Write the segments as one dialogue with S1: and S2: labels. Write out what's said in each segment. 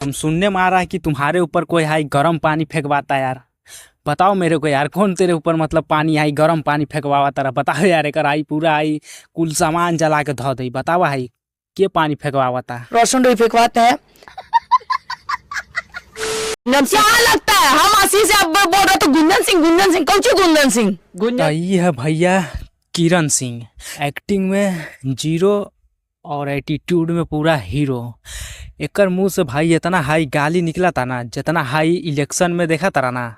S1: हम सुनने में आ रहा है कि तुम्हारे ऊपर कोई हाई गर्म पानी फेंकवाता है यार। बताओ मेरे को यार, कौन तेरे ऊपर मतलब पानी आई गर्म पानी फेंकवाता रहा? बताओ यार, एक आई पूरा आई कुल सामान जला के धो दई। बताओ भाई, के पानी फेंकवाता?
S2: रोशन डोई फेंकवाते हैं। क्या लगता है हम आशीष से अब बोल रहे तो गुंजन सिंह कौन सी गुंजन सिंह?
S1: ये है भैया किरण सिंह, एक्टिंग में जीरो और एटीट्यूड में पूरा हीरो। एकर मुंह से भाई इतना हाई गाली निकला था ना, जितना हाई इलेक्शन में देखा तारा ना,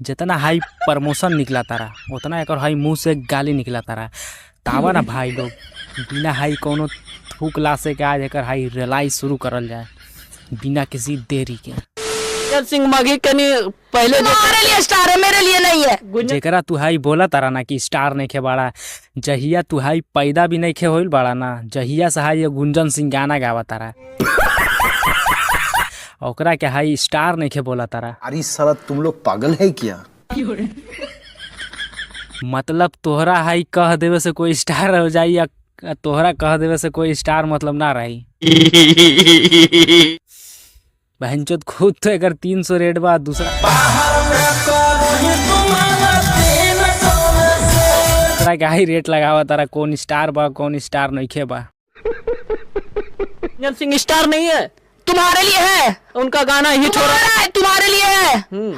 S1: जितना हाई प्रमोशन निकला तारा, उतना एकर हाई मुंह से गाली निकला तारा। तावा ना भाई लोग बिना हाई कोनो थूक लासे के आज एकर हाई रिलाइज शुरू करल जाए बिना किसी देरी के।
S2: सिंह मगी कनी पहले तुम्हारे लिए स्टार है, मेरे लिए नहीं है।
S1: जेकरा तू हाई बोला तारा ना कि स्टार नहीं खे बाड़ा, जहिया तू हाई पैदा भी नहीं खे होइल बाड़ा ना, जहिया से हाई गुंजन सिंह गाना गावा तारा ओकरा के हाई स्टार नहीं खे बोला तारा।
S3: अरे साला तुम लोग पागल है क्या?
S1: मतलब तोहरा हाई कह देवे से कोई स्टार हो जाई या तोहरा कह देवे से कोई स्टार मतलब ना रही? बहनचोद खुद तो अगर 300 रेट बा, दूसरा क्या ही रेट लगावा तारा? कौन स्टार बा कौन स्टार नहीं खे बा?
S2: गुंजन सिंह स्टार नहीं है, तुम्हारे लिए है। उनका गाना हिट हो रहा है, तुम्हारे लिए है।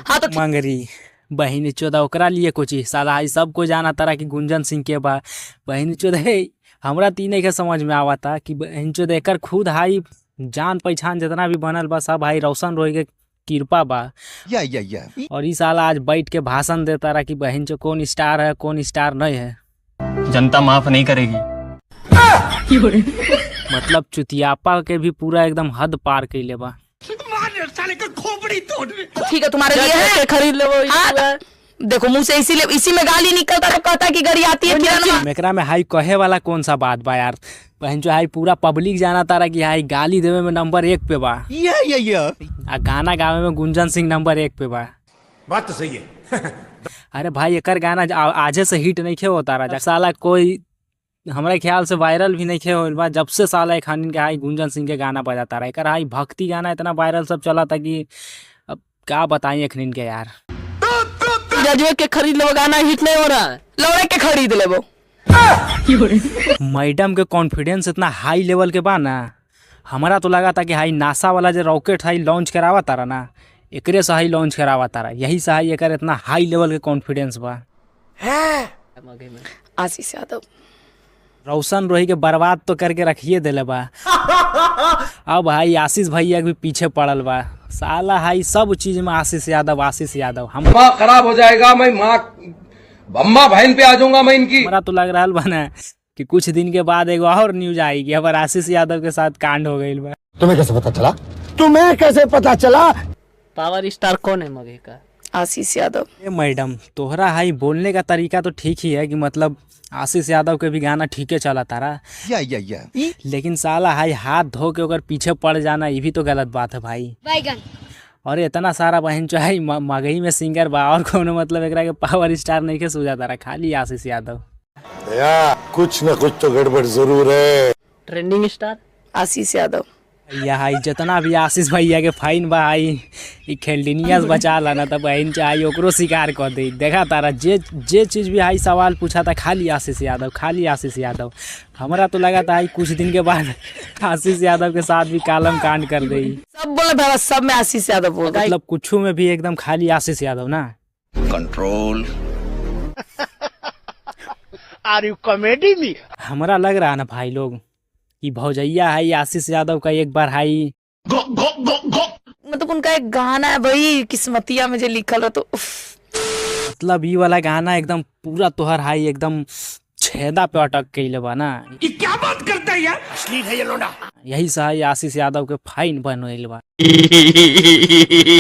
S2: हाँ तो
S1: मंगरी बहनी चोदा ओकरा लिए कुछ साला हाई सबको जाना तारा कि गुंजन सिंह के बा। बहनी चोदा है हमरा तीन के समझ में आवा था कि बहनी चोदा एकर खुद हाई जान पहचान जितना भी बनल बा सब भाई रोशन रोय के कृपा बा।
S3: या
S1: और इस साल आज बैठ के भाषण देता रहा कि बहन चो कौन स्टार है कौन स्टार नहीं है।
S4: जनता माफ नहीं करेगी।
S1: मतलब चुतियापा के भी पूरा एकदम हद पार कैले बा।
S2: ठीक है तुम्हारे लिए है, खरीद लो। देखो मुंह से इसी में गाली निकलता तो कहता कि गाड़ी आती है।
S1: मेकरा में हाई कहे वाला कौन सा बात बा यार? बहन जो हाई पूरा पब्लिक जाना तारा कि हाई गाली देवे में नंबर 1 पे बा, आ गाना गावे में गुंजन सिंह नंबर 1 पे बा।
S5: बात तो सही है।
S1: अरे भाई एकर गाना आजे से हिट नहीं खे होता रहा, साला कोई हमारे ख्याल से वायरल भी नहीं खे हो बा। जब से साला एक खानिन के हाई गुंजन सिंह के गाना बजाता रहा, एकर हाई भक्ति गाना इतना वायरल सब चला था कि अब क्या बताएं एखनिन के यार।
S2: जजवे के खरीद लो, गाना हिट नहीं हो रहा है, लौड़े के खरीद ले।
S1: मैडम के कॉन्फिडेंस इतना हाई लेवल के बा ना, हमारा तो लगा था कि हाई नासा वाला जो रॉकेट हाई लॉन्च करावा तारा ना, एकरे से हाई लॉन्च करावा तारा, यही से हाई एकर इतना हाई लेवल के कॉन्फिडेंस बा।
S2: आशीष यादव
S1: रोशन रोही के बर्बाद तो करके रखिए दिले बा। अब हाई आशीष भैया भी पीछे पड़ल बा। साला हाई सब चीज में आशीष यादव हम
S5: खराब हो जाएगा, मैं माँ बम्मा बहन पे आ जाऊंगा मैं इनकी।
S1: हमारा तो लग रहा बना कि कुछ दिन के बाद एक और न्यूज आएगी, अब आशीष यादव के साथ कांड हो गई बा।
S3: तुम्हें कैसे पता चला?
S2: पावर स्टार कौन है मगे का? आशीष यादव।
S1: ये मैडम तोहरा हाई बोलने का तरीका तो ठीक ही है कि मतलब आशीष यादव के भी गाना ठीक है चला तारा,
S3: या
S1: लेकिन साला हाई हाथ धो के अगर पीछे पड़ जाना ये भी तो गलत बात है भाई। और इतना सारा बहन जो है मगही में सिंगर बा और कोनो मतलब एकरा के पावर स्टार नहीं के सूझा तारा, खाली आशीष यादव।
S3: कुछ न कुछ तो गड़बड़ जरूर है।
S2: ट्रेंडिंग स्टार आशीष यादव।
S1: या हाई जितना भी आशीष भैया के फाइन बा हाई खेलडिनिया से बचा लाना तब बहन चाहे ओकरो शिकार कर दे। देखा तारा जे चीज भी हाई सवाल पूछा था खाली आशीष यादव। हमारा तो लगा था हाई कुछ दिन के बाद आशीष यादव के साथ भी कालम कांड कर दे।
S2: सब बोला सब में आशीष यादव बोल,
S1: मतलब कुछ में भी एकदम खाली आशीष यादव ना।
S3: Control.
S5: Are you comedy me?
S1: हमारा लग रहा है ना भाई लोग कि भौजैया हाई आशीष यादव का एक बार हाई
S2: मतलब उनका एक गाना है भाई किस्मतिया में जो लिखल हो तो
S1: मतलब ये वाला गाना एकदम पूरा तोहर हाई एकदम छेदा पे अटक गई बा ना।
S5: ये क्या बात करता है यार? अश्लील है ये लोंडा।
S1: यही से हाई आशीष यादव के फाइन बन गई बा।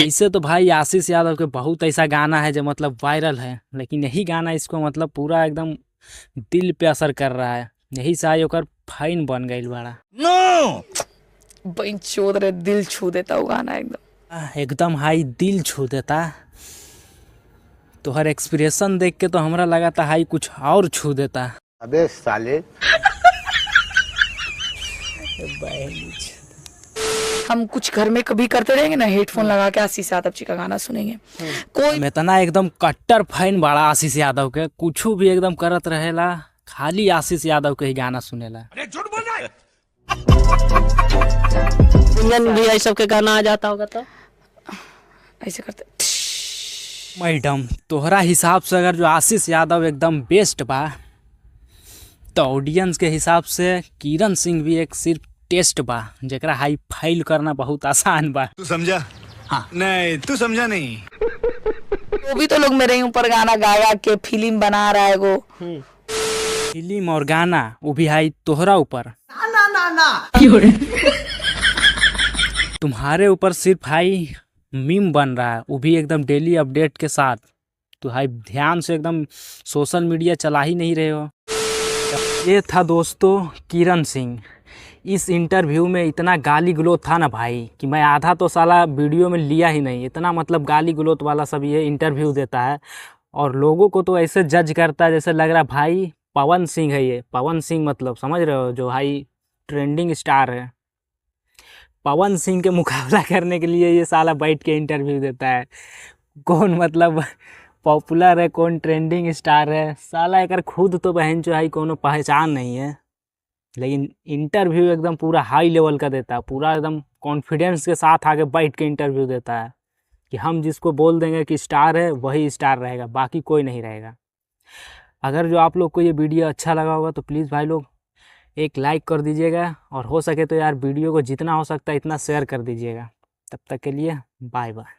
S1: ऐसे तो भाई आशीष यादव के बहुत ऐसा गाना है जो मतलब वायरल है, लेकिन यही गाना इसको मतलब पूरा एकदम दिल पे असर कर रहा है, यही से हाई ओकर फाइन बन गई बड़ा।
S2: बहन चोद रे, दिल छू देता वो गाना
S1: एकदम हाई दिल छू देता। तोहर एक्सप्रेशन देख के तो हमरा लगा था हाई कुछ और छू देता।
S3: अबे साले।
S2: हम कुछ घर में कभी करते रहेंगे ना, हेडफोन लगा के आशीष यादव जी का गाना सुनेंगे। कोई
S1: मैं तना एकदम कट्टर फैन बड़ा आशीष यादव के, कुछ भी एकदम करत रहेला, खाली आशीष यादव के ही गाना सुनेला।
S6: गुंजन भी ये सब के गाना आ जाता होगा तो
S2: ऐसे करते।
S1: मैडम तोहरा हिसाब से अगर जो आशीष यादव एकदम बेस्ट बा, तो ऑडियंस के हिसाब से किरण सिंह भी एक सिर्फ टेस्ट बा, जेकरा हाई फाइल करना बहुत आसान बा।
S7: तू समझा? हाँ नहीं तू समझा नहीं।
S2: वो भी तो लोग मेरे ऊपर गाना गा के फिल्म बना रहा है वो।
S1: फिल्म और गाना वो भी हाई तोहरा ऊपर, तुम्हारे ऊपर सिर्फ हाई मीम बन रहा है, वो भी एकदम डेली अपडेट के साथ। तो हाई ध्यान से एकदम सोशल मीडिया चला ही नहीं रहे हो। ये था दोस्तों किरण सिंह। इस इंटरव्यू में इतना गाली गलौज था ना भाई, कि मैं आधा तो साला वीडियो में लिया ही नहीं। इतना मतलब गाली गलौज वाला सब ये इंटरव्यू देता है, और लोगों को तो ऐसे जज करता है जैसे लग रहा है भाई पवन सिंह है ये। पवन सिंह मतलब समझ रहे हो, जो हाई ट्रेंडिंग स्टार है। पवन सिंह के मुकाबला करने के लिए ये साला बैठ के इंटरव्यू देता है। कौन मतलब पॉपुलर है, कौन ट्रेंडिंग स्टार है, साला एक खुद तो बहन जो है कोनो पहचान नहीं है, लेकिन इंटरव्यू एकदम पूरा हाई लेवल का देता है। पूरा एकदम कॉन्फिडेंस के साथ आगे बैठ के इंटरव्यू देता है कि हम जिसको बोल देंगे कि स्टार है वही स्टार रहेगा, बाकी कोई नहीं रहेगा। अगर जो आप लोग को ये वीडियो अच्छा लगा होगा तो प्लीज़ भाई लोग एक लाइक कर दीजिएगा, और हो सके तो यार वीडियो को जितना हो सकता है इतना शेयर कर दीजिएगा। तब तक के लिए बाय बाय।